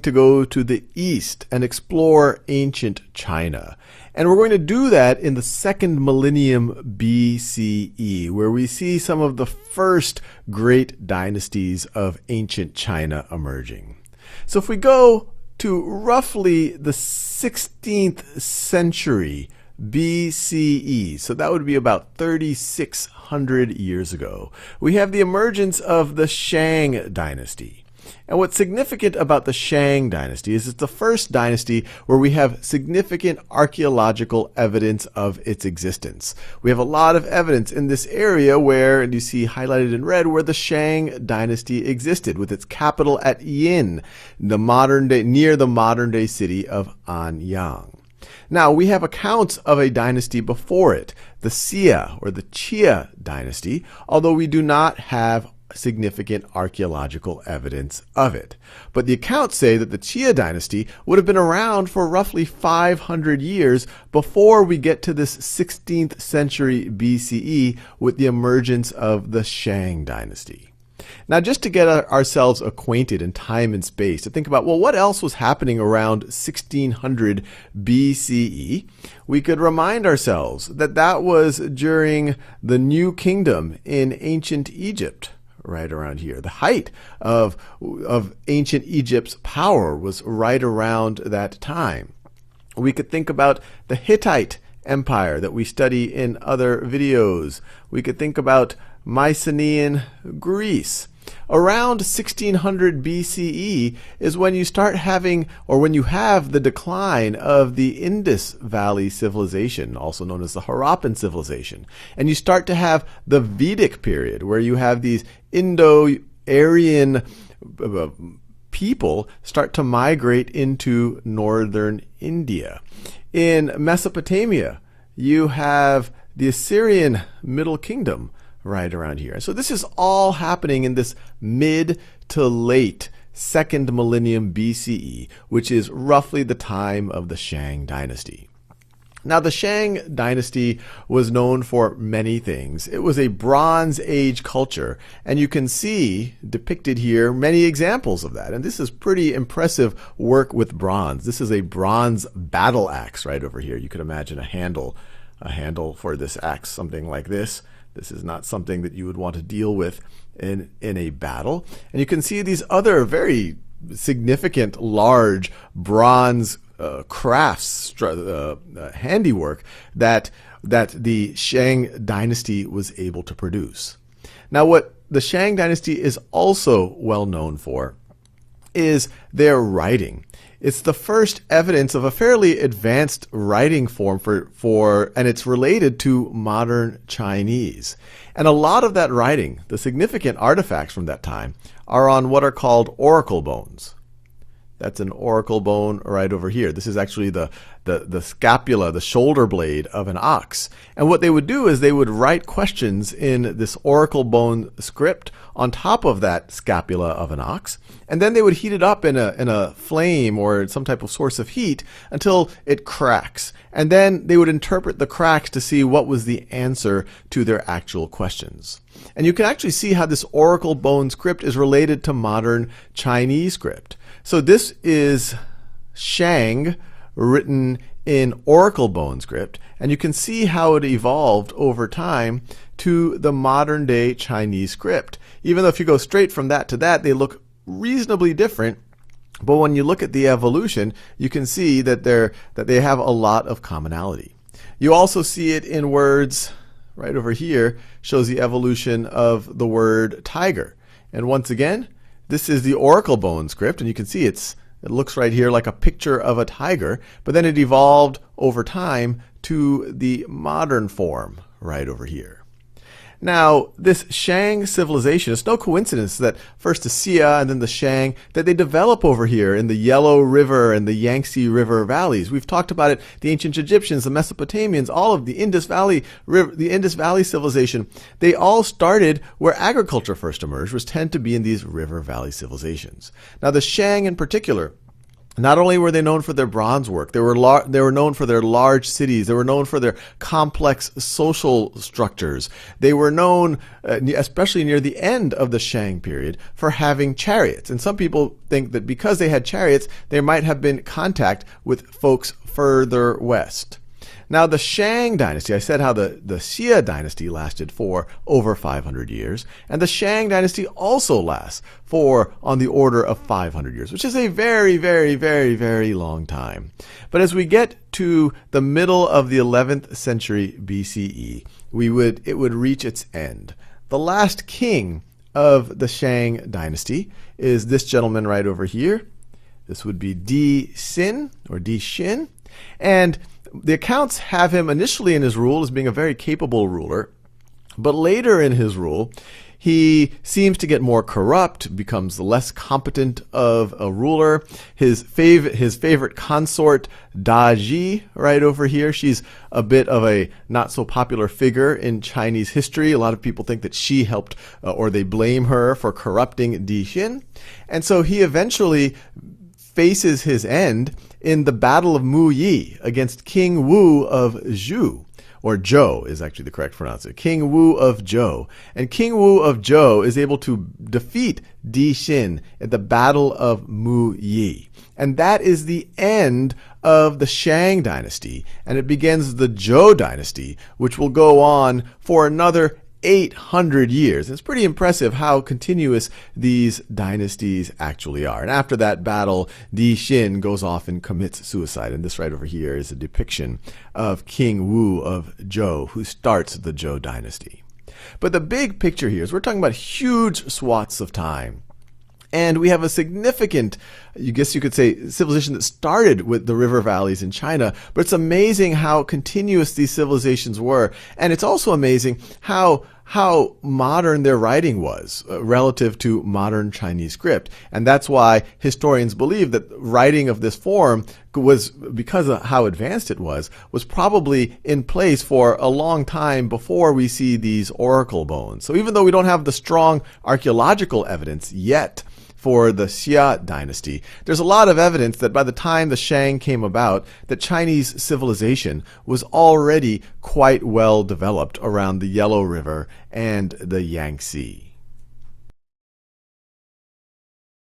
to go to the east and explore ancient China. And we're going to do that in the second millennium BCE, where we see some of the first great dynasties of ancient China emerging. So if we go to roughly the 16th century BCE, so that would be about 3,600 years ago, we have the emergence of the Shang dynasty. And what's significant about the Shang dynasty is it's the first dynasty where we have significant archaeological evidence of its existence. We have a lot of evidence in this area where, and you see highlighted in red, where the Shang dynasty existed, with its capital at Yin, near the modern day city of Anyang. Now, we have accounts of a dynasty before it, the Xia or the Qia dynasty, although we do not have significant archaeological evidence of it. But the accounts say that the Qia dynasty would have been around for roughly 500 years before we get to this 16th century BCE with the emergence of the Shang dynasty. Now, just to get ourselves acquainted in time and space, to think about, well, what else was happening around 1600 BCE, we could remind ourselves that that was during the New Kingdom in ancient Egypt, right around here. The height of ancient Egypt's power was right around that time. We could think about the Hittite Empire that we study in other videos. We could think about Mycenaean Greece. Around 1600 BCE is when you start having, or when you have the decline of the Indus Valley civilization, also known as the Harappan civilization. And you start to have the Vedic period, where you have these Indo-Aryan people start to migrate into northern India. In Mesopotamia, you have the Assyrian Middle Kingdom right around here. So this is all happening in this mid to late second millennium BCE, which is roughly the time of the Shang dynasty. Now, the Shang dynasty was known for many things. It was a Bronze Age culture, and you can see depicted here many examples of that. And this is pretty impressive work with bronze. This is a bronze battle axe right over here. You could imagine a handle for this axe, something like this. This is not something that you would want to deal with in a battle. And you can see these other very significant, large bronze crafts, handiwork that the Shang dynasty was able to produce. Now, what the Shang dynasty is also well known for is their writing. It's the first evidence of a fairly advanced writing form and it's related to modern Chinese. And a lot of that writing, the significant artifacts from that time, are on what are called oracle bones. That's an oracle bone right over here. This is actually the scapula, the shoulder blade of an ox. And what they would do is they would write questions in this oracle bone script on top of that scapula of an ox. And then they would heat it up in a flame or some type of source of heat until it cracks. And then they would interpret the cracks to see what was the answer to their actual questions. And you can actually see how this oracle bone script is related to modern Chinese script. So this is Shang written in oracle bone script, and you can see how it evolved over time to the modern day Chinese script. Even though if you go straight from that to that, they look reasonably different. But when you look at the evolution, you can see that they have a lot of commonality. You also see it in words right over here, shows the evolution of the word tiger. And once again, this is the oracle bone script, and you can see it looks right here like a picture of a tiger, but then it evolved over time to the modern form right over here. Now, this Shang civilization, it's no coincidence that first the Xia and then the Shang, that they develop over here in the Yellow River and the Yangtze River valleys. We've talked about it, the ancient Egyptians, the Mesopotamians, all of the Indus Valley civilization. They all started where agriculture first emerged, which tend to be in these river valley civilizations. Now, the Shang in particular, Not only were they known for their bronze work, they were known for their large cities. They were known for their complex social structures. They were known, especially near the end of the Shang period, for having chariots. And some people think that because they had chariots, there might have been contact with folks further west. Now, the Shang dynasty, I said how the Xia dynasty lasted for over 500 years, and the Shang dynasty also lasts for on the order of 500 years, which is a very, very, very, very long time. But as we get to the middle of the 11th century BCE, it would reach its end. The last king of the Shang dynasty is this gentleman right over here. This would be Di Xin, or Di Xin, and the accounts have him initially in his rule as being a very capable ruler, but later in his rule, he seems to get more corrupt, becomes less competent of a ruler. His favorite consort, Da Ji, right over here, she's a bit of a not so popular figure in Chinese history. A lot of people think that she helped, or they blame her for corrupting Di Xin. And so he eventually faces his end in the Battle of Mu Yi against King Wu of Zhou, or Zhou is actually the correct pronunciation. King Wu of Zhou. And King Wu of Zhou is able to defeat Di Xin at the Battle of Mu Yi. And that is the end of the Shang dynasty. And it begins the Zhou dynasty, which will go on for another 800 years. It's pretty impressive how continuous these dynasties actually are. And after that battle, Di Xin goes off and commits suicide. And this right over here is a depiction of King Wu of Zhou, who starts the Zhou dynasty. But the big picture here is we're talking about huge swaths of time. And we have a significant, I guess you could say, civilization that started with the river valleys in China. But it's amazing how continuous these civilizations were. And it's also amazing how modern their writing was relative to modern Chinese script. And that's why historians believe that writing of this form was, because of how advanced it was probably in place for a long time before we see these oracle bones. So even though we don't have the strong archaeological evidence yet for the Xia dynasty, there's a lot of evidence that by the time the Shang came about, that Chinese civilization was already quite well developed around the Yellow River and the Yangtze.